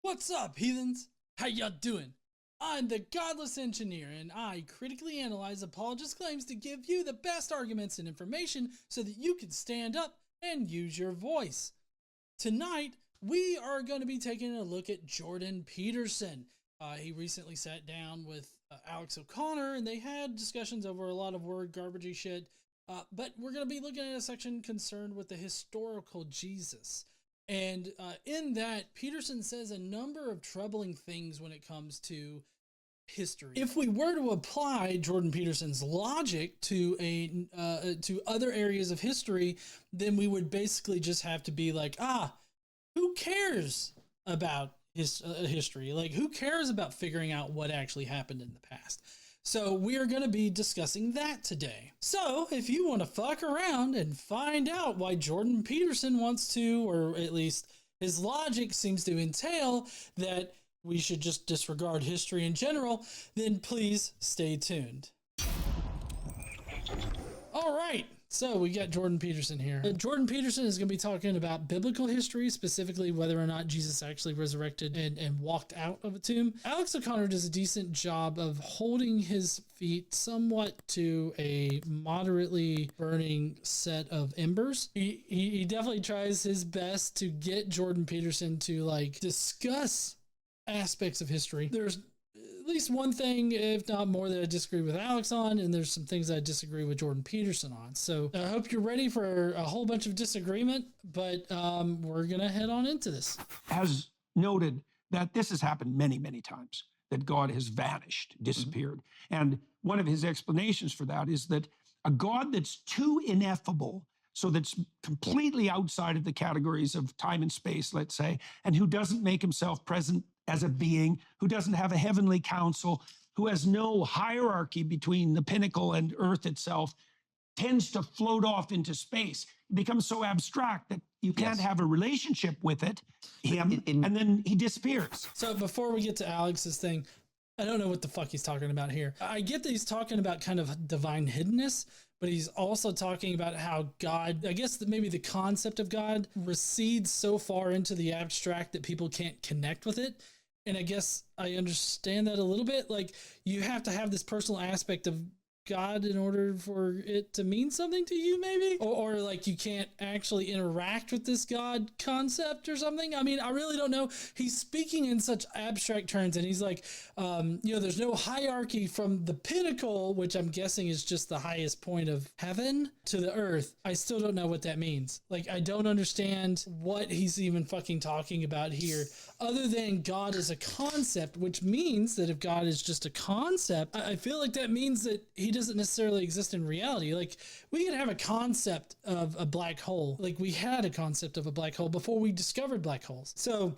What's up, heathens? How y'all doing? I'm the Godless engineer, and I critically analyze apologist claims to give you the best arguments and information so that you can stand up and use your voice. Tonight, we are going to be taking a look at Jordan Peterson. He recently sat down with Alex O'Connor, and they had discussions over a lot of word garbagey shit. But we're going to be looking at a section concerned with the historical Jesus. And in that, Peterson says a number of troubling things when it comes to history. If we were to apply Jordan Peterson's logic to to other areas of history, then we would basically just have to be like, who cares about history? Like, who cares about figuring out what actually happened in the past? So we are going to be discussing that today. So if you want to fuck around and find out why Jordan Peterson wants to, or at least his logic seems to entail that we should just disregard history in general, then please stay tuned. All right. So we got Jordan Peterson here. Jordan Peterson is going to be talking about biblical history, specifically whether or not Jesus actually resurrected and walked out of a tomb. Alex O'Connor does a decent job of holding his feet somewhat to a moderately burning set of embers. He definitely tries his best to get Jordan Peterson to like discuss aspects of history. There's at least one thing, if not more, that I disagree with Alex on, and there's some things I disagree with Jordan Peterson on. So I hope you're ready for a whole bunch of disagreement, but we're going to head on into this. Has noted that this has happened many, many times, that God has vanished, disappeared. And one of his explanations for that is that a God that's too ineffable, so that's completely outside of the categories of time and space, let's say, and who doesn't make himself present as a being, who doesn't have a heavenly council, who has no hierarchy between the pinnacle and earth itself, tends to float off into space. It becomes so abstract that you can't have a relationship with it, and then he disappears. So before we get to Alex's thing, I don't know what the fuck he's talking about here. I get that he's talking about kind of divine hiddenness, but he's also talking about how God, I guess that maybe the concept of God recedes so far into the abstract that people can't connect with it. And I guess I understand that a little bit. Like, you have to have this personal aspect of God in order for it to mean something to you, maybe? Or like you can't actually interact with this God concept or something. I mean, I really don't know. He's speaking in such abstract terms, and he's like, there's no hierarchy from the pinnacle, which I'm guessing is just the highest point of heaven, to the earth. I still don't know what that means. Like, I don't understand what he's even fucking talking about here, other than God is a concept, which means that if God is just a concept, I feel like that means that he doesn't necessarily exist in reality. Like, we can have a concept of a black hole. Like, we had a concept of a black hole before we discovered black holes. So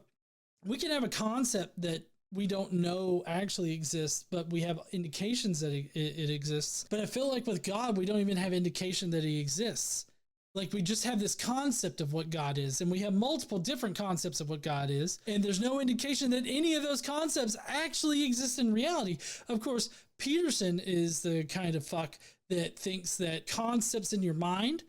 we can have a concept that we don't know actually exists, but we have indications that it exists. But I feel like with God, we don't even have indication that he exists. Like, we just have this concept of what God is, and we have multiple different concepts of what God is, and there's no indication that any of those concepts actually exist in reality. Of course, Peterson is the kind of fuck that thinks that concepts in your mind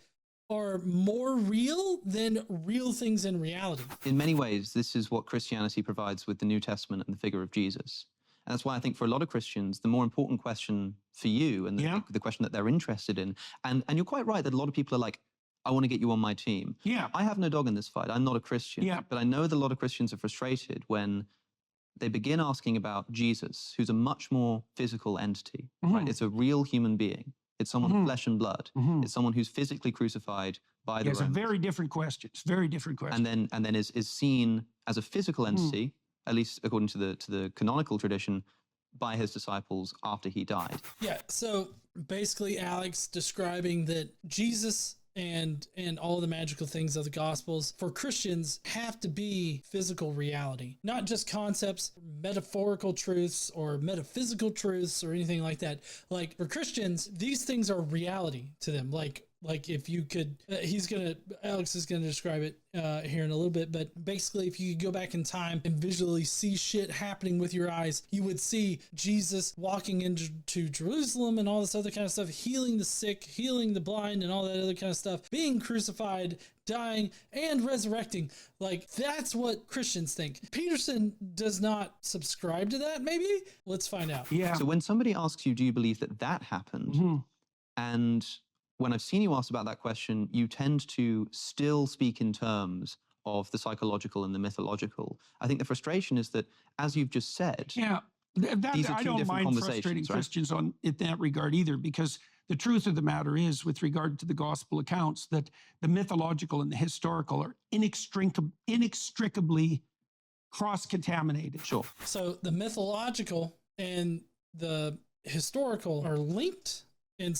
are more real than real things in reality. In many ways, this is what Christianity provides with the New Testament and the figure of Jesus. And that's why I think for a lot of Christians, the more important question for you, and the question that they're interested in, and you're quite right that a lot of people are like, I want to get you on my team. Yeah. I have no dog in this fight. I'm not a Christian. Yeah. But I know that a lot of Christians are frustrated when they begin asking about Jesus, who's a much more physical entity, right? It's a real human being. It's someone with flesh and blood. It's someone who's physically crucified by the Romans. It's a very different question. It's very different question. And then is seen as a physical entity, at least according to the canonical tradition, by his disciples after he died. Yeah, so basically Alex describing that Jesus and all the magical things of the Gospels for Christians have to be physical reality, not just concepts, metaphorical truths or metaphysical truths or anything like that. Like, for Christians, these things are reality to them. Like, Like if you could, Alex is gonna describe it here in a little bit, but basically if you could go back in time and visually see shit happening with your eyes, you would see Jesus walking into Jerusalem and all this other kind of stuff, healing the sick, healing the blind and all that other kind of stuff, being crucified, dying, and resurrecting. Like that's what Christians think. Peterson does not subscribe to that, maybe? Let's find out. Yeah. So when somebody asks you, do you believe that that happened? And when I've seen you ask about that question, you tend to still speak in terms of the psychological and the mythological. I think the frustration is that, as you've just said, Yeah, these are I two don't different mind conversations, frustrating right? Christians on in that regard either, because the truth of the matter is, with regard to the gospel accounts, that the mythological and the historical are inextricably cross-contaminated. Sure. So the mythological and the historical are linked. And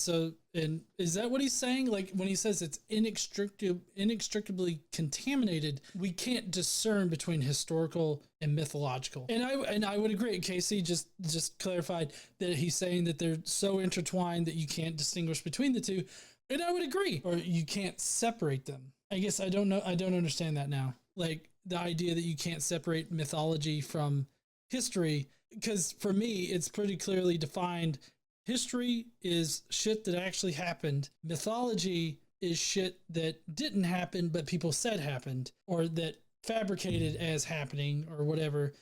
is that what he's saying? Like when he says it's inextricably contaminated, we can't discern between historical and mythological. And I would agree. Casey just clarified that he's saying that they're so intertwined that you can't distinguish between the two. And I would agree, or you can't separate them. I guess I don't know. I don't understand that now. Like the idea that you can't separate mythology from history, because for me, it's pretty clearly defined. History is shit that actually happened. Mythology is shit that didn't happen, but people said happened, or that fabricated as happening, or whatever.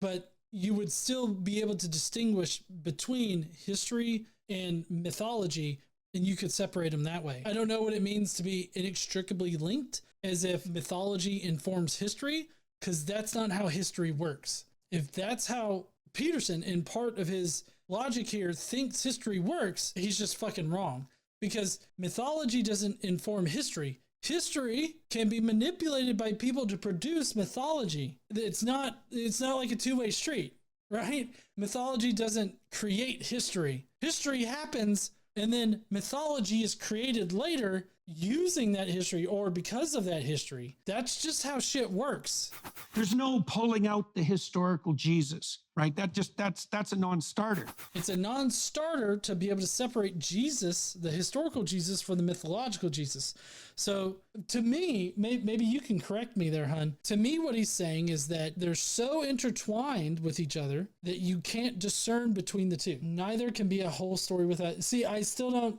But you would still be able to distinguish between history and mythology, and you could separate them that way. I don't know what it means to be inextricably linked, as if mythology informs history, because that's not how history works. If that's how Peterson, in part of his logic here, thinks history works, he's just fucking wrong, because mythology doesn't inform history. History can be manipulated by people to produce mythology. It's not like a two-way street, right? Mythology doesn't create history. History happens, and then mythology is created later using that history or because of that history. That's just how shit works. There's no pulling out the historical Jesus, right? That's a non-starter. It's a non-starter to be able to separate Jesus, the historical Jesus, from the mythological Jesus. So to me, maybe you can correct me there, hun. To me, what he's saying is that they're so intertwined with each other that you can't discern between the two. Neither can be a whole story without. See, I still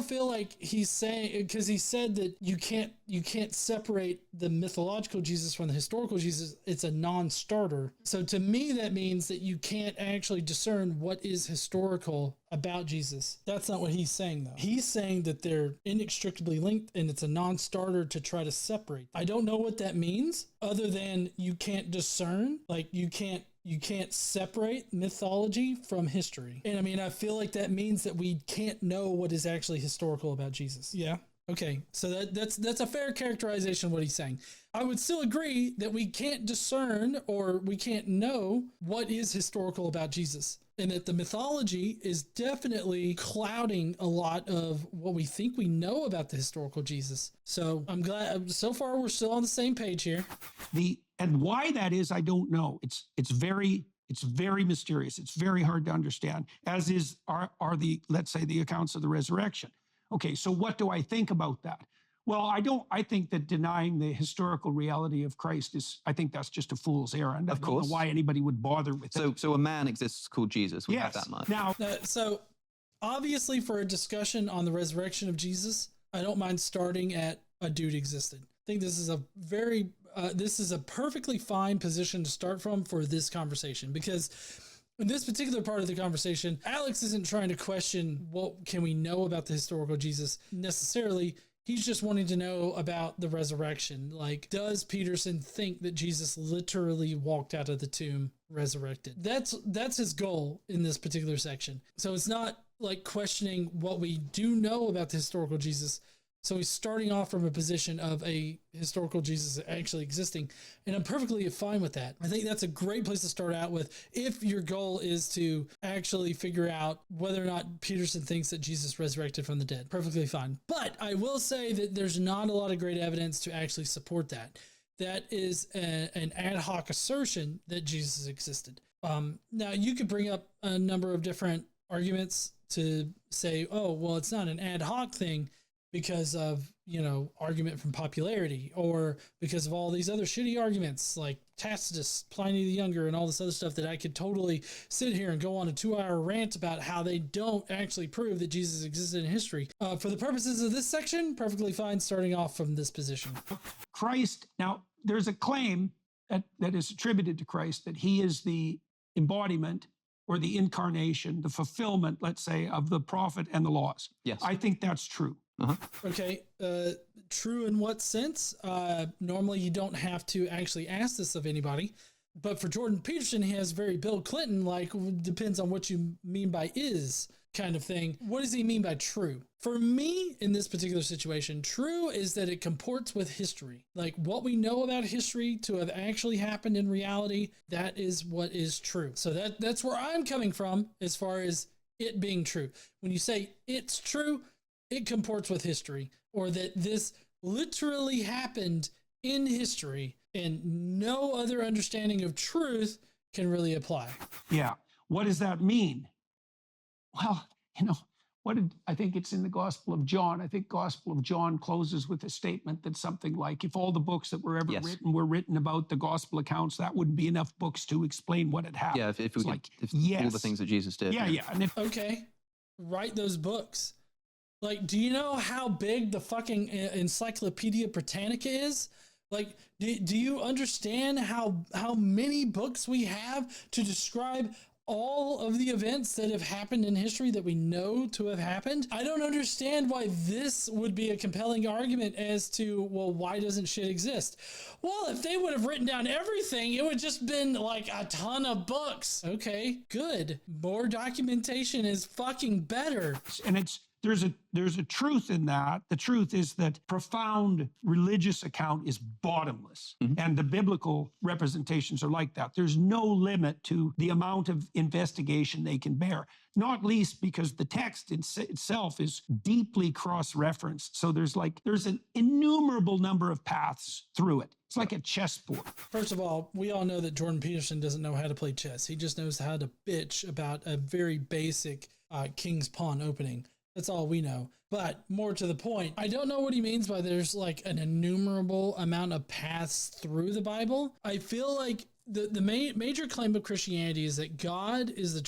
feel like he's saying, because he said that you can't separate the mythological Jesus from the historical Jesus. It's a non-starter. So to me, that means that you can't actually discern what is historical about Jesus. That's not what he's saying, though. He's saying that they're inextricably linked and it's a non-starter to try to separate. I don't know what that means, other than you can't discern, like you can't separate mythology from history. And I mean, I feel like that means that we can't know what is actually historical about Jesus. Yeah. Okay, so that's a fair characterization of what he's saying. I would still agree that we can't discern, or we can't know what is historical about Jesus, and that the mythology is definitely clouding a lot of what we think we know about the historical Jesus. So I'm glad so far we're still on the same page here. And why that is, I don't know. It's very mysterious. It's very hard to understand, as are the, let's say, the accounts of the resurrection. Okay, so what do I think about that? Well, I think that denying the historical reality of Christ I think that's just a fool's errand. I don't know why anybody would bother with it. So a man exists called Jesus. We have Yes. that much. Now, so obviously for a discussion on the resurrection of Jesus, I don't mind starting at a dude existed. I think this is a perfectly fine position to start from for this conversation, because in this particular part of the conversation, Alex isn't trying to question what can we know about the historical Jesus necessarily. He's just wanting to know about the resurrection. Like, does Peterson think that Jesus literally walked out of the tomb resurrected? That's his goal in this particular section. So it's not like questioning what we do know about the historical Jesus. So he's starting off from a position of a historical Jesus actually existing, and I'm perfectly fine with that. I think that's a great place to start out with if your goal is to actually figure out whether or not Peterson thinks that Jesus resurrected from the dead. Perfectly fine. But I will say that there's not a lot of great evidence to actually support that. That is an ad hoc assertion that Jesus existed. Now, you could bring up a number of different arguments to say, oh, well, it's not an ad hoc thing, because of, argument from popularity, or because of all these other shitty arguments like Tacitus, Pliny the Younger, and all this other stuff that I could totally sit here and go on a 2-hour rant about how they don't actually prove that Jesus existed in history. For the purposes of this section, perfectly fine starting off from this position. Christ, now there's a claim that is attributed to Christ that he is the embodiment or the incarnation, the fulfillment, let's say, of the prophet and the laws. Yes. I think that's true. Okay. True in what sense? Normally you don't have to actually ask this of anybody, but for Jordan Peterson, he has very Bill Clinton, like, depends on what you mean by is kind of thing. What does he mean by true? For me, in this particular situation, true is that it comports with history. Like what we know about history to have actually happened in reality, that is what is true. So that's where I'm coming from as far as it being true. When you say it's true, it comports with history, or that this literally happened in history, and no other understanding of truth can really apply. Yeah. What does that mean? Well, I think it's in the Gospel of John. I think Gospel of John closes with a statement that's something like, if all the books that were ever written were written about the gospel accounts, that wouldn't be enough books to explain what had happened. Yeah, if all the things that Jesus did. Yeah. And okay, write those books. Like, do you know how big the fucking Encyclopedia Britannica is? Like, do you understand how many books we have to describe all of the events that have happened in history that we know to have happened? I don't understand why this would be a compelling argument as to, well, why doesn't shit exist? Well, if they would have written down everything, it would just been like a ton of books. Okay, good. More documentation is fucking better. And there's a truth in that. The truth is that profound religious account is bottomless. And the biblical representations are like that. There's no limit to the amount of investigation they can bear, not least because the text itself is deeply cross-referenced. So there's an innumerable number of paths through it. It's like a chessboard. First of all, we all know that Jordan Peterson doesn't know how to play chess. He just knows how to bitch about a very basic king's pawn opening. That's all we know. But more to the point, I don't know what he means by there's like an innumerable amount of paths through the Bible. I feel like the major claim of Christianity is that God is the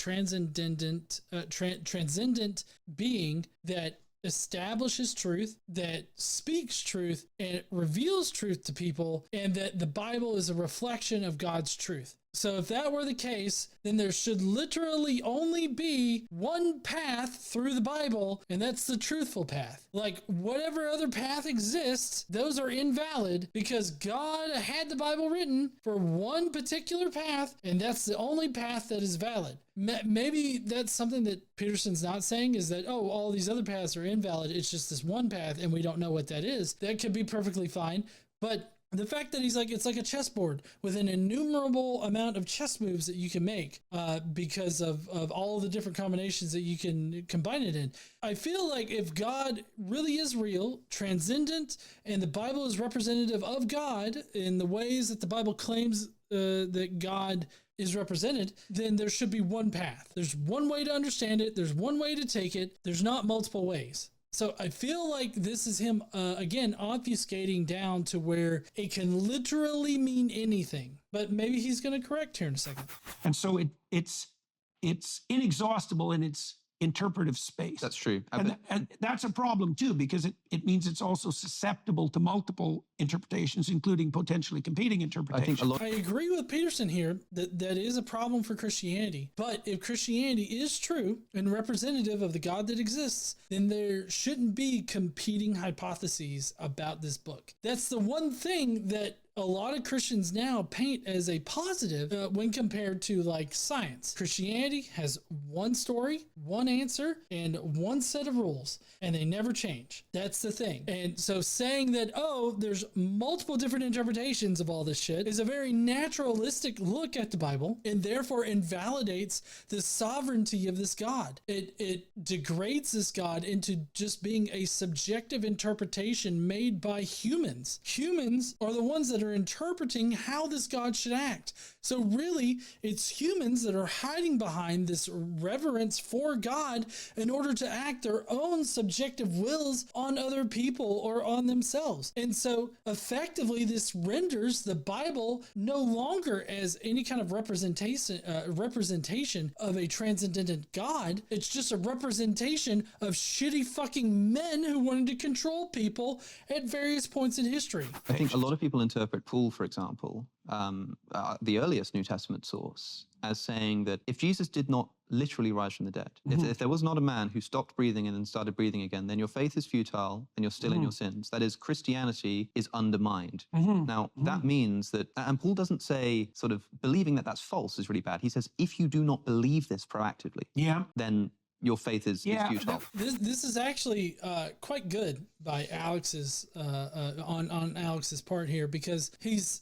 transcendent being that establishes truth, that speaks truth, and reveals truth to people, and that the Bible is a reflection of God's truth. So if that were the case, then there should literally only be one path through the Bible, and that's the truthful path. Like whatever other path exists, those are invalid because God had the Bible written for one particular path, and that's the only path that is valid. Maybe that's something that Peterson's not saying, is that, oh, all these other paths are invalid. It's just this one path, and we don't know what that is. That could be perfectly fine. But the fact that he's like, it's like a chessboard with an innumerable amount of chess moves that you can make because of all the different combinations that you can combine it in. I feel like if God really is real, transcendent, and the Bible is representative of God in the ways that the Bible claims that God is represented, then there should be one path. There's one way to understand it. There's one way to take it. There's not multiple ways. So I feel like this is him, again, obfuscating down to where it can literally mean anything. But maybe he's going to correct here in a second. And so it's inexhaustible in its interpretive space. That's true. And that's a problem too, because it means it's also susceptible to multiple interpretations, including potentially competing interpretations. I agree with Peterson here that is a problem for Christianity. But if Christianity is true and representative of the God that exists, then there shouldn't be competing hypotheses about this book. That's the one thing that a lot of Christians now paint as a positive when compared to like science. Christianity has one story, one answer, and one set of rules, and they never change. That's the thing. And so saying that, oh, there's multiple different interpretations of all this shit is a very naturalistic look at the Bible, and therefore invalidates the sovereignty of this God. It degrades this God into just being a subjective interpretation made by humans. Humans are the ones that are are interpreting how this God should act. So really, it's humans that are hiding behind this reverence for God in order to act their own subjective wills on other people or on themselves. And so effectively, this renders the Bible no longer as any kind of representation of a transcendent God. It's just a representation of shitty fucking men who wanted to control people at various points in history. I think a lot of people interpret Paul, for example, the earliest New Testament source, as saying that if Jesus did not literally rise from the dead, if there was not a man who stopped breathing and then started breathing again, then your faith is futile and you're still in your sins. That is, Christianity is undermined. Now, that means that, and Paul doesn't say sort of believing that that's false is really bad. He says, if you do not believe this proactively, then your faith is futile. This is actually quite good by Alex's on Alex's part here, because he's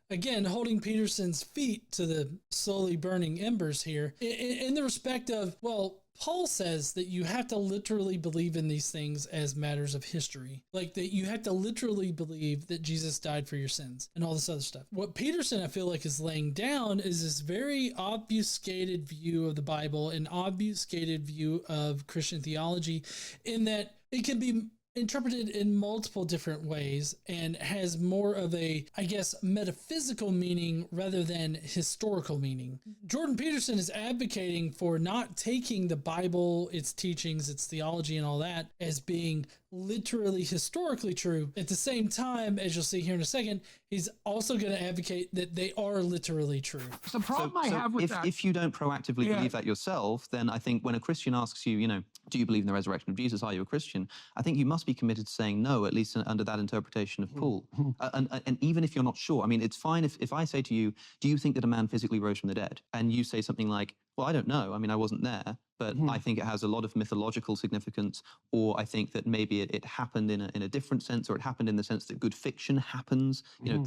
again holding Peterson's feet to the slowly burning embers here in the respect of, well, Paul says that you have to literally believe in these things as matters of history, like that you have to literally believe that Jesus died for your sins and all this other stuff. What Peterson, I feel like, is laying down is this very obfuscated view of the Bible, an obfuscated view of Christian theology, in that it can be interpreted in multiple different ways and has more of a, I guess, metaphysical meaning rather than historical meaning. Jordan Peterson is advocating for not taking the Bible, its teachings, its theology and all that as being literally historically true. At the same time, as you'll see here in a second, he's also going to advocate that they are literally true. The problem I have with that, if you don't proactively believe that yourself, then I think when a Christian asks you, do you believe in the resurrection of Jesus? Are you a Christian? I think you must be committed to saying no, at least under that interpretation of Paul. And even if you're not sure, I mean, it's fine if I say to you, do you think that a man physically rose from the dead? And you say something like, well, I don't know. I mean, I wasn't there, but I think it has a lot of mythological significance, or I think that maybe it happened in a different sense, or it happened in the sense that good fiction happens,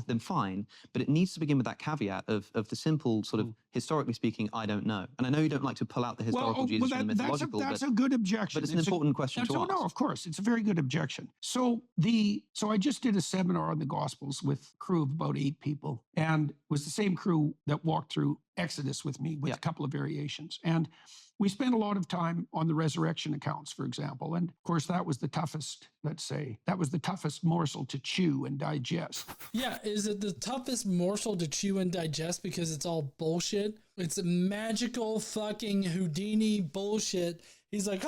then fine. But it needs to begin with that caveat of the simple sort of, historically speaking, I don't know. And I know you don't like to pull out the historical Jesus from the mythological. That's a good objection. But it's an important question to ask. No, of course. It's a very good objection. So I just did a seminar on the Gospels with a crew of about 8 people, and it was the same crew that walked through Exodus with me with a couple of variations. And we spent a lot of time on the resurrection accounts, for example. And of course, that was the toughest, morsel to chew and digest. Yeah, is it the toughest morsel to chew and digest because it's all bullshit? It's magical fucking Houdini bullshit. He's like,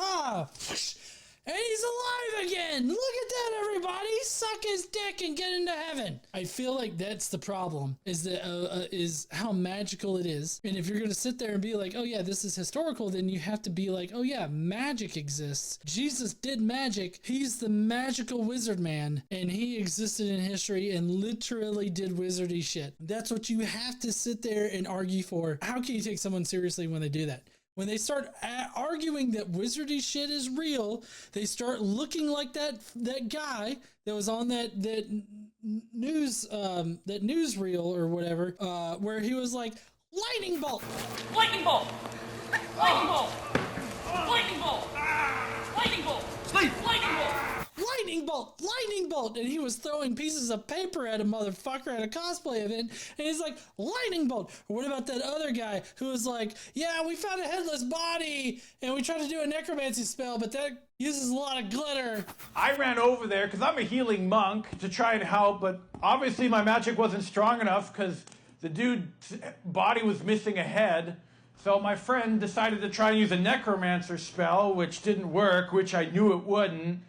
and he's alive again. Look at that, everybody. Suck his dick and get into heaven. I feel like that's the problem, is that is how magical it is. And if you're going to sit there and be like, oh yeah, this is historical, then you have to be like, oh yeah, magic exists. Jesus did magic. He's the magical wizard man, and he existed in history and literally did wizardy shit. That's what you have to sit there and argue for. How can you take someone seriously when they do that? When they start arguing that wizardy shit is real, they start looking like that guy that was on that newsreel or whatever, where he was like, lightning bolt, lightning bolt, lightning bolt, lightning bolt, lightning bolt, lightning bolt, lightning bolt, lightning bolt, and he was throwing pieces of paper at a motherfucker at a cosplay event, and he's like, lightning bolt. Or what about that other guy who was like, yeah, we found a headless body, and we tried to do a necromancy spell, but that uses a lot of glitter. I ran over there because I'm a healing monk to try and help, but obviously my magic wasn't strong enough because the dude's body was missing a head. So my friend decided to try and use a necromancer spell, which didn't work, which I knew it wouldn't.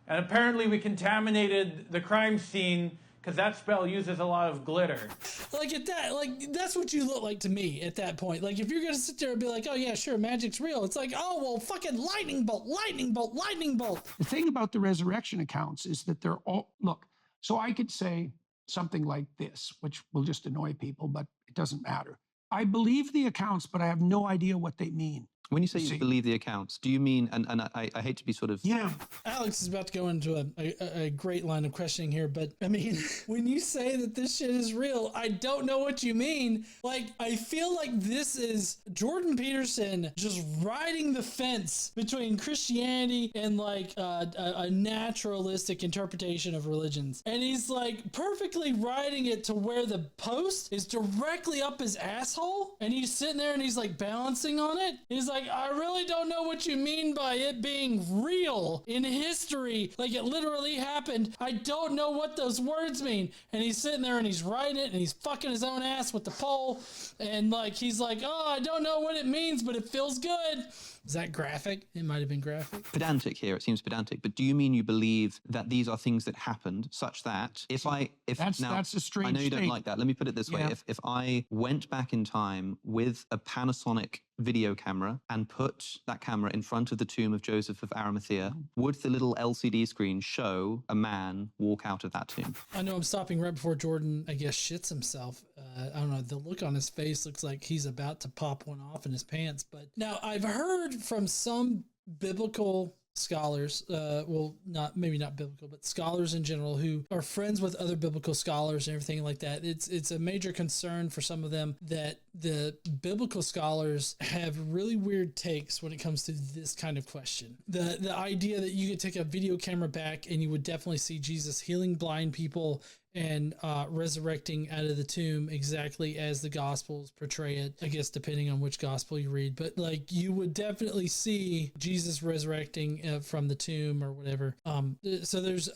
And apparently we contaminated the crime scene because that spell uses a lot of glitter. That's what you look like to me at that point. Like, if you're going to sit there and be like, oh yeah, sure, magic's real. It's like, oh, well, fucking lightning bolt, lightning bolt, lightning bolt. The thing about the resurrection accounts is that they're all, look, so I could say something like this, which will just annoy people, but it doesn't matter. I believe the accounts, but I have no idea what they mean. When you say you believe the accounts, do you mean, and I hate to be sort of... Yeah. Alex is about to go into a great line of questioning here, but I mean, when you say that this shit is real, I don't know what you mean. Like, I feel like this is Jordan Peterson just riding the fence between Christianity and like a naturalistic interpretation of religions. And he's like perfectly riding it to where the post is directly up his asshole. And he's sitting there and he's like balancing on it. He's like, I really don't know what you mean by it being real in history. Like it literally happened. I don't know what those words mean. And he's sitting there and he's writing it and he's fucking his own ass with the pole. And like, he's like, oh, I don't know what it means, but it feels good. Is that graphic? It might have been graphic. Pedantic here. It seems pedantic. But do you mean you believe that these are things that happened such that that's a strange I know you don't state. like that. Let me put it this way. If I went back in time with a Panasonic video camera and put that camera in front of the tomb of Joseph of Arimathea, would the little LCD screen show a man walk out of that tomb? I know I'm stopping right before Jordan, I guess, shits himself. I don't know. The look on his face looks like he's about to pop one off in his pants. But now I've heard from some biblical scholars, well, maybe not biblical, but scholars in general who are friends with other biblical scholars and everything like that. It's a major concern for some of them that the biblical scholars have really weird takes when it comes to this kind of question. The idea that you could take a video camera back and you would definitely see Jesus healing blind people and resurrecting out of the tomb exactly as the Gospels portray it, I guess, depending on which Gospel you read. But like, you would definitely see Jesus resurrecting from the tomb or whatever. So there's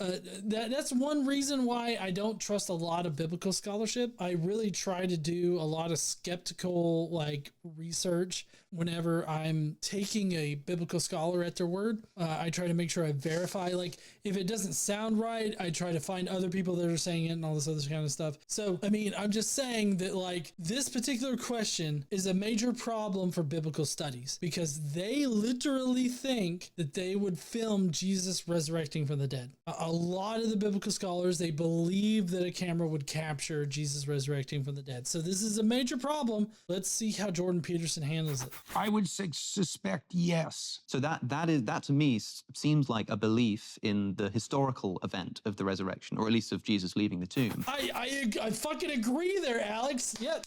that's one reason why I don't trust a lot of biblical scholarship. I really try to do a lot of skeptical like research whenever I'm taking a biblical scholar at their word. I try to make sure I verify, like, if it doesn't sound right, I try to find other people that are saying it and all this other kind of stuff. So, I mean, I'm just saying that like this particular question is a major problem for biblical studies because they literally think that they would film Jesus resurrecting from the dead. A lot of the biblical scholars, they believe that a camera would capture Jesus resurrecting from the dead. So this is a major problem. Let's see how Jordan Peterson handles it. I would suspect yes. So that to me seems like a belief in the historical event of the resurrection, or at least of Jesus leaving the tomb. I fucking agree there, Alex. Yeah.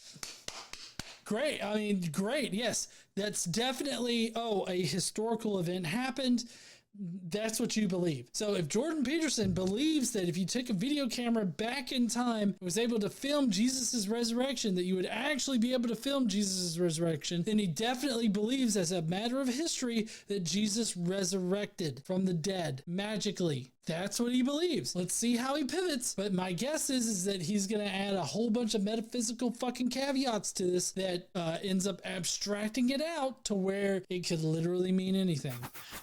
Great. I mean, great. Yes, that's definitely, a historical event happened. That's what you believe. So if Jordan Peterson believes that if you took a video camera back in time and was able to film Jesus's resurrection, that you would actually be able to film Jesus's resurrection, then he definitely believes as a matter of history that Jesus resurrected from the dead magically. That's what he believes. Let's see how he pivots. But my guess is that he's going to add a whole bunch of metaphysical fucking caveats to this that ends up abstracting it out to where it could literally mean anything.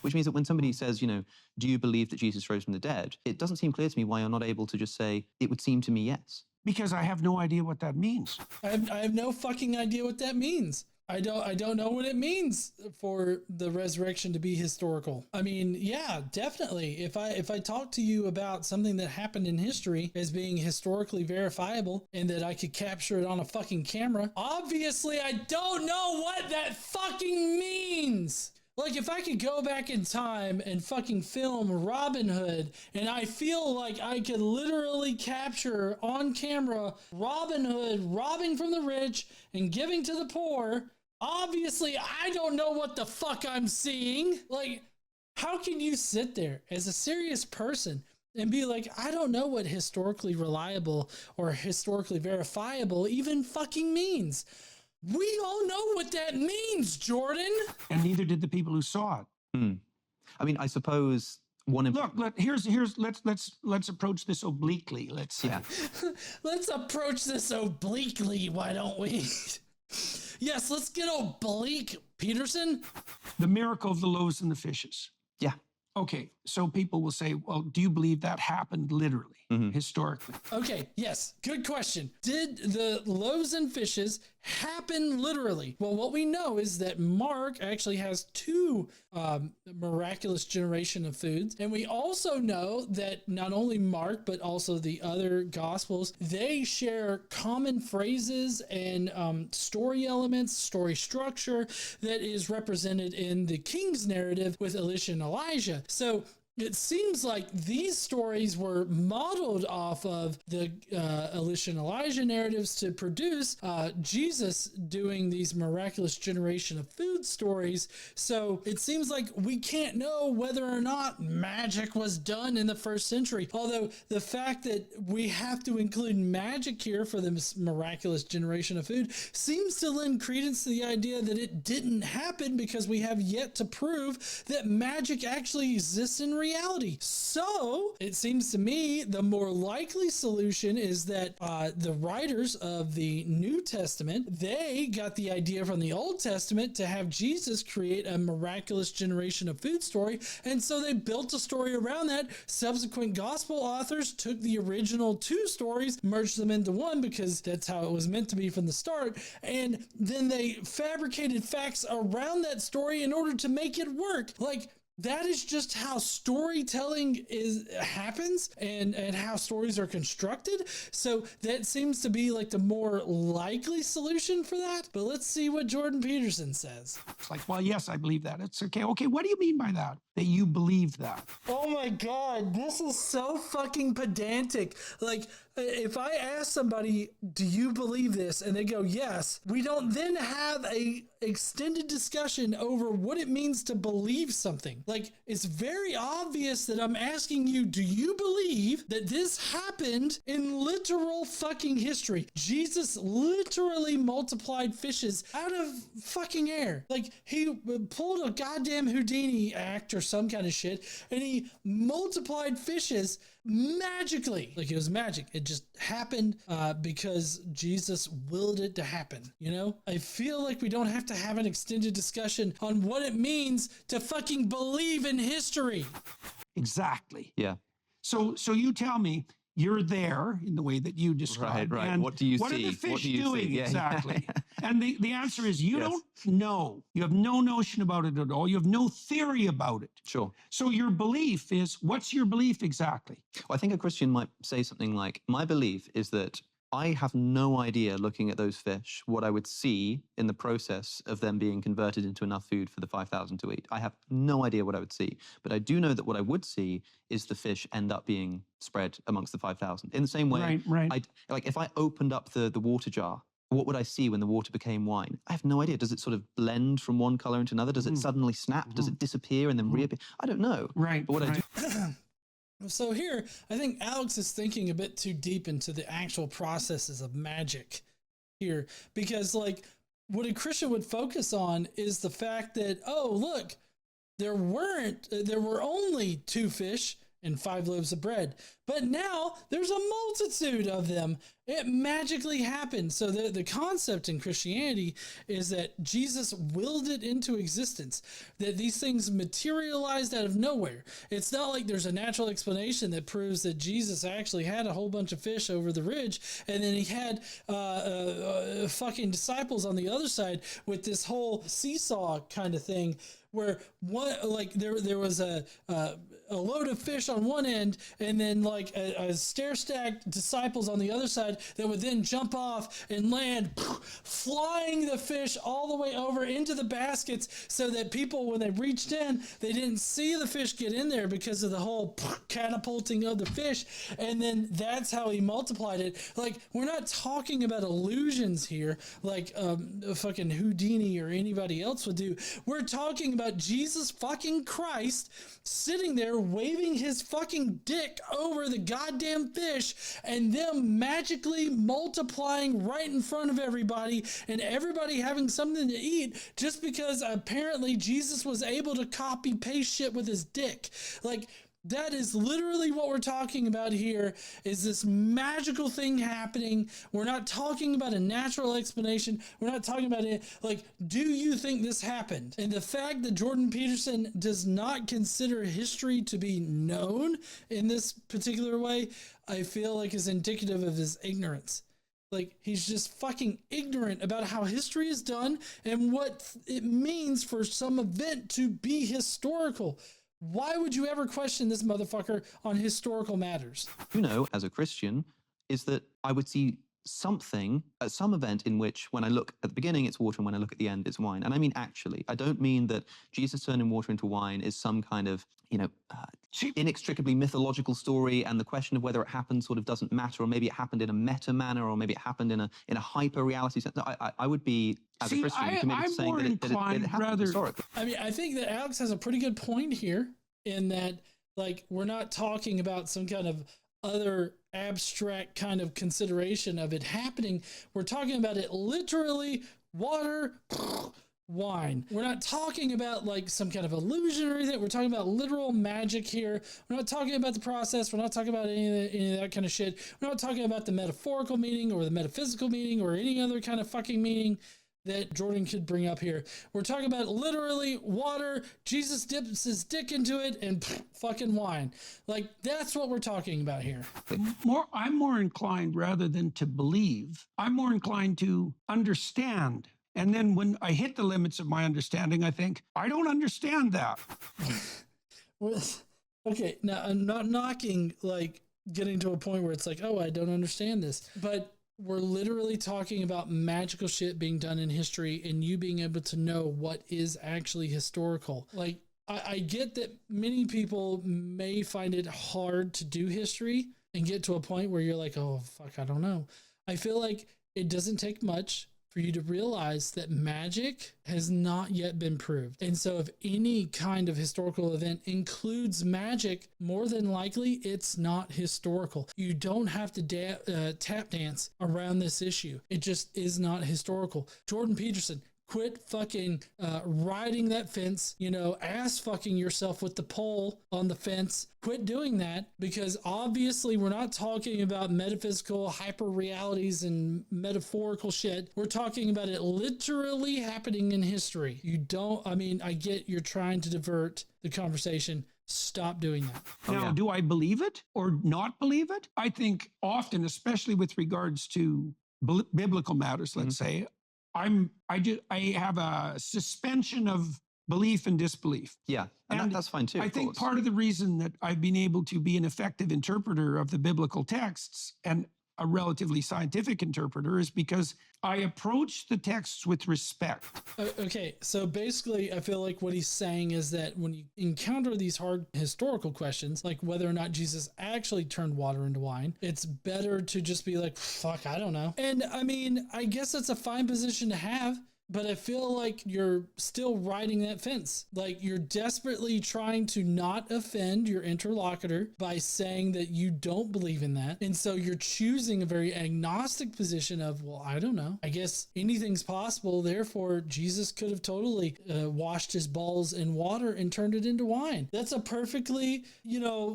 Which means that when somebody says, do you believe that Jesus rose from the dead? It doesn't seem clear to me why you're not able to just say, it would seem to me yes. Because I have no idea what that means. I have no fucking idea what that means. I don't know what it means for the resurrection to be historical. I mean, yeah, definitely. If I talk to you about something that happened in history as being historically verifiable and that I could capture it on a fucking camera, obviously I don't know what that fucking means. Like, if I could go back in time and fucking film Robin Hood, and I feel like I could literally capture on camera Robin Hood robbing from the rich and giving to the poor, obviously I don't know what the fuck I'm seeing. Like, how can you sit there as a serious person and be like, I don't know what historically reliable or historically verifiable even fucking means? We all know what that means, Jordan. And neither did the people who saw it. I mean, I suppose let's approach this obliquely. Let's say. Yeah. Let's approach this obliquely. Why don't we? Yes, let's get oblique, Peterson. The miracle of the loaves and the fishes. Yeah. Okay, so people will say, well, do you believe that happened literally? historically? Okay, yes, good question. Did the loaves and fishes happen literally? Well, what we know is that Mark actually has two miraculous generation of foods. And we also know that not only Mark, but also the other gospels, they share common phrases and story elements, story structure that is represented in the King's narrative with Elisha and Elijah. So it seems like these stories were modeled off of the Elisha and Elijah narratives to produce Jesus doing these miraculous generation of food stories. So it seems like we can't know whether or not magic was done in the first century. Although the fact that we have to include magic here for this miraculous generation of food seems to lend credence to the idea that it didn't happen, because we have yet to prove that magic actually exists in reality. So it seems to me the more likely solution is that the writers of the New Testament, they got the idea from the Old Testament to have Jesus create a miraculous generation of food story, and so they built a story around that. Subsequent gospel authors took the original two stories, merged them into one, because that's how it was meant to be from the start, and then they fabricated facts around that story in order to make it work. Like, that is just how storytelling happens and how stories are constructed. So that seems to be like the more likely solution for that. But let's see what Jordan Peterson says. It's like, well, yes, I believe that. It's okay. Okay, what do you mean by that? That you believe that? Oh my God, this is so fucking pedantic. Like, if I ask somebody, do you believe this? And they go, yes, we don't then have a extended discussion over what it means to believe something. Like, it's very obvious that I'm asking you, do you believe that this happened in literal fucking history? Jesus literally multiplied fishes out of fucking air. Like, he pulled a goddamn Houdini act or some kind of shit, and he multiplied fishes magically. Like, it was magic. It just happened because Jesus willed it to happen. You know, I feel like we don't have to have an extended discussion on what it means to fucking believe in history. Exactly. Yeah. So you tell me, you're there in the way that you described. Right. And what do you see? What are the fish what do you doing see? Yeah. exactly? And the answer is you Yes. don't know. You have no notion about it at all. You have no theory about it. Sure. So your belief is, what's your belief exactly? Well, I think a Christian might say something like, my belief is that I have no idea, looking at those fish, what I would see in the process of them being converted into enough food for the 5,000 to eat. I have no idea what I would see. But I do know that what I would see is the fish end up being spread amongst the 5,000. In the same way, Right. like if I opened up the water jar, what would I see when the water became wine? I have no idea. Does it sort of blend from one color into another? Does it suddenly snap? Does it disappear and then reappear? I don't know. Right. But what I do... So here, I think Alex is thinking a bit too deep into the actual processes of magic here, because like what a Christian would focus on is the fact that, oh, look, there were only 2 fish and 5 loaves of bread, but now there's a multitude of them. It magically happened. So the concept in Christianity is that Jesus willed it into existence, that these things materialized out of nowhere. It's not like there's a natural explanation that proves that Jesus actually had a whole bunch of fish over the ridge, and then he had fucking disciples on the other side with this whole seesaw kind of thing, where one, like there was a load of fish on one end, and then like a stair-stacked disciples on the other side that would then jump off and land, flying the fish all the way over into the baskets, so that people, when they reached in, they didn't see the fish get in there because of the whole catapulting of the fish. And then that's how he multiplied it. Like, we're not talking about illusions here like fucking Houdini or anybody else would do. We're talking about Jesus fucking Christ sitting there waving his fucking dick over the goddamn fish, and them magically multiplying right in front of everybody, and everybody having something to eat just because apparently Jesus was able to copy paste shit with his dick. Like, That is literally what we're talking about here, is this magical thing happening. We're not talking about a natural explanation. We're not talking about it. Like, do you think this happened? And the fact that Jordan Peterson does not consider history to be known in this particular way, I feel like is indicative of his ignorance. Like, he's just fucking ignorant about how history is done and what it means for some event to be historical. Why would you ever question this motherfucker on historical matters? You know, as a Christian, is that I would see something at some event in which when I look at the beginning it's water and when I look at the end it's wine. And I mean actually, I don't mean that Jesus turning water into wine is some kind of, inextricably mythological story and the question of whether it happened sort of doesn't matter, or maybe it happened in a meta manner, or maybe it happened in a hyper reality sense. No, I would be, as a Christian, committed to saying that it happened historically. I mean, I think that Alex has a pretty good point here in that, like, we're not talking about some kind of other abstract kind of consideration of it happening. We're talking about it literally, water, wine. We're not talking about like some kind of illusion or anything. We're talking about literal magic here. We're not talking about the process. We're not talking about any of that kind of shit. We're not talking about the metaphorical meaning or the metaphysical meaning or any other kind of fucking meaning that Jordan could bring up here. We're talking about literally water, Jesus dips his dick into it, and fucking wine. Like, that's what we're talking about here. I'm more inclined, rather than to believe, I'm more inclined to understand. And then when I hit the limits of my understanding, I think, I don't understand that. Okay, now I'm not knocking, like, getting to a point where it's like, oh, I don't understand this. But we're literally talking about magical shit being done in history and you being able to know what is actually historical. Like, I get that many people may find it hard to do history and get to a point where you're like, oh, fuck, I don't know. I feel like it doesn't take much for you to realize that magic has not yet been proved. And so if any kind of historical event includes magic, more than likely it's not historical. You don't have to tap dance around this issue. It just is not historical. Jordan Peterson, quit fucking riding that fence, ass fucking yourself with the pole on the fence. Quit doing that, because obviously we're not talking about metaphysical hyper realities and metaphorical shit. We're talking about it literally happening in history. I get you're trying to divert the conversation. Stop doing that. Now, do I believe it or not believe it? I think often, especially with regards to biblical matters, let's say, I have a suspension of belief and disbelief. Yeah, and that's fine too. I think part of the reason that I've been able to be an effective interpreter of the biblical texts and a relatively scientific interpreter is because I approach the texts with respect. Okay, so basically I feel like what he's saying is that when you encounter these hard historical questions, like whether or not Jesus actually turned water into wine, it's better to just be like, fuck, I don't know. And I mean, I guess that's a fine position to have, but I feel like you're still riding that fence. Like, you're desperately trying to not offend your interlocutor by saying that you don't believe in that. And so you're choosing a very agnostic position of, well, I don't know. I guess anything's possible. Therefore, Jesus could have totally washed his balls in water and turned it into wine. That's a perfectly,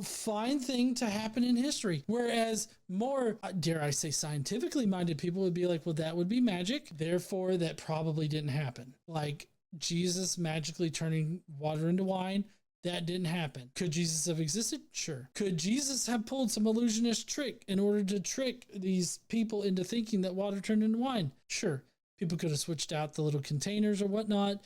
fine thing to happen in history. Whereas more, dare I say, scientifically minded people would be like, well, that would be magic. Therefore, that probably didn't happen. Like, Jesus magically turning water into wine, that didn't happen. Could Jesus have existed? Sure. Could Jesus have pulled some illusionist trick in order to trick these people into thinking that water turned into wine? Sure. People could have switched out the little containers or whatnot.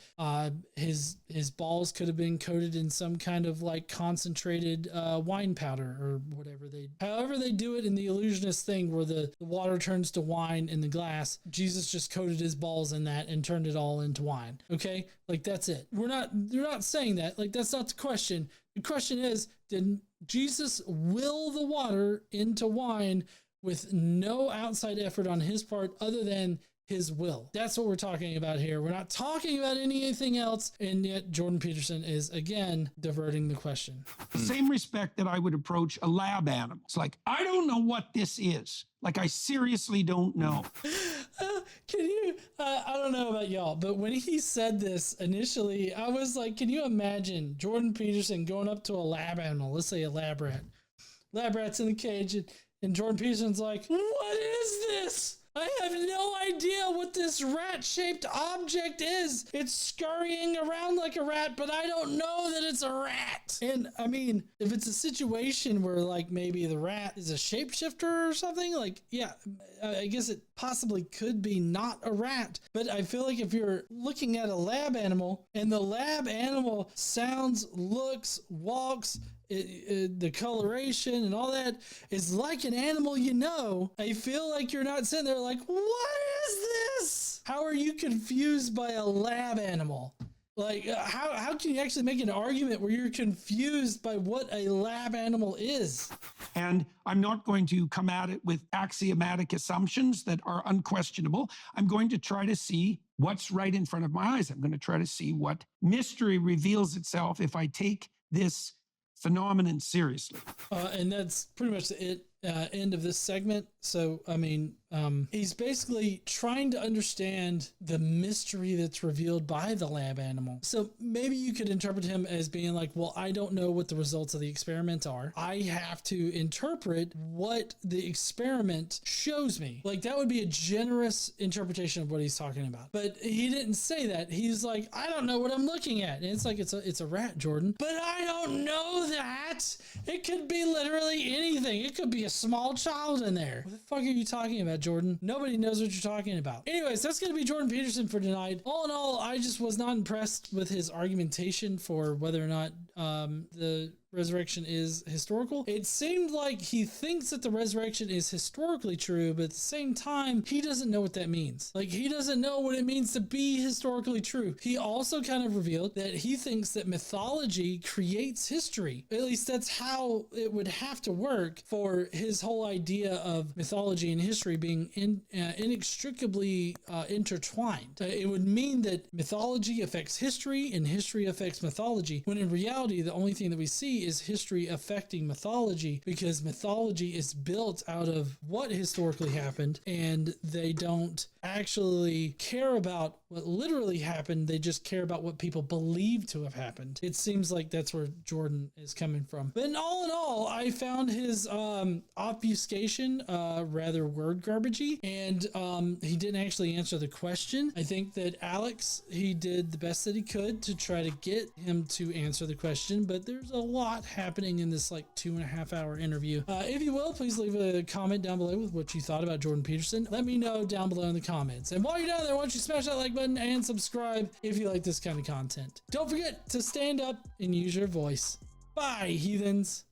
His balls could have been coated in some kind of like concentrated wine powder or whatever however they do it in the illusionist thing where the water turns to wine in the glass. Jesus just coated his balls in that and turned it all into wine. Okay, like that's it. They're not saying that. Like, that's not the question. The question is, did Jesus will the water into wine with no outside effort on his part other than his will. That's what we're talking about here. We're not talking about anything else. And yet Jordan Peterson is again diverting the question. The same respect that I would approach a lab animal. It's like, I don't know what this is. Like, I seriously don't know. Can you, I don't know about y'all, but when he said this initially, I was like, can you imagine Jordan Peterson going up to a lab animal, let's say a lab rat. Lab rat's in the cage, and Jordan Peterson's like, what is this? I have no idea what this rat-shaped object is. It's scurrying around like a rat, but I don't know that it's a rat. And I mean, if it's a situation where like maybe the rat is a shapeshifter or something, like, yeah, I guess it possibly could be not a rat. But I feel like if you're looking at a lab animal and the lab animal sounds, looks, walks, the coloration and all that is like an animal, you know, I feel like you're not sitting there like, what is this? How are you confused by a lab animal? Like, how can you actually make an argument where you're confused by what a lab animal is? And I'm not going to come at it with axiomatic assumptions that are unquestionable. I'm going to try to see what's right in front of my eyes. I'm going to try to see what mystery reveals itself if I take this phenomenon seriously. And that's pretty much the end of this segment. So, I mean, he's basically trying to understand the mystery that's revealed by the lab animal. So maybe you could interpret him as being like, well, I don't know what the results of the experiment are. I have to interpret what the experiment shows me. Like, that would be a generous interpretation of what he's talking about. But he didn't say that. He's like, I don't know what I'm looking at. And it's like, it's a rat, Jordan. But I don't know that. It could be literally anything. It could be a small child in there. What the fuck are you talking about, Jordan? Nobody knows what you're talking about. Anyways, that's going to be Jordan Peterson for tonight. All in all, I just was not impressed with his argumentation for whether or not the resurrection is historical. It seemed like he thinks that the resurrection is historically true, but at the same time, he doesn't know what that means. Like, he doesn't know what it means to be historically true. He also kind of revealed that he thinks that mythology creates history. At least that's how it would have to work for his whole idea of mythology and history being inextricably intertwined. It would mean that mythology affects history and history affects mythology, when in reality, the only thing that we see is history affecting mythology, because mythology is built out of what historically happened, and they don't actually care about what literally happened. They just care about what people believe to have happened. It seems like that's where Jordan is coming from. But in all, I found his obfuscation rather word garbagey, and he didn't actually answer the question. I think that Alex, he did the best that he could to try to get him to answer the question, but there's a lot happening in this like 2.5 hour interview. If you will, please leave a comment down below with what you thought about Jordan Peterson. Let me know down below in the comments. And while you're down there, why don't you smash that like button and subscribe if you like this kind of content. Don't forget to stand up and use your voice. Bye, heathens.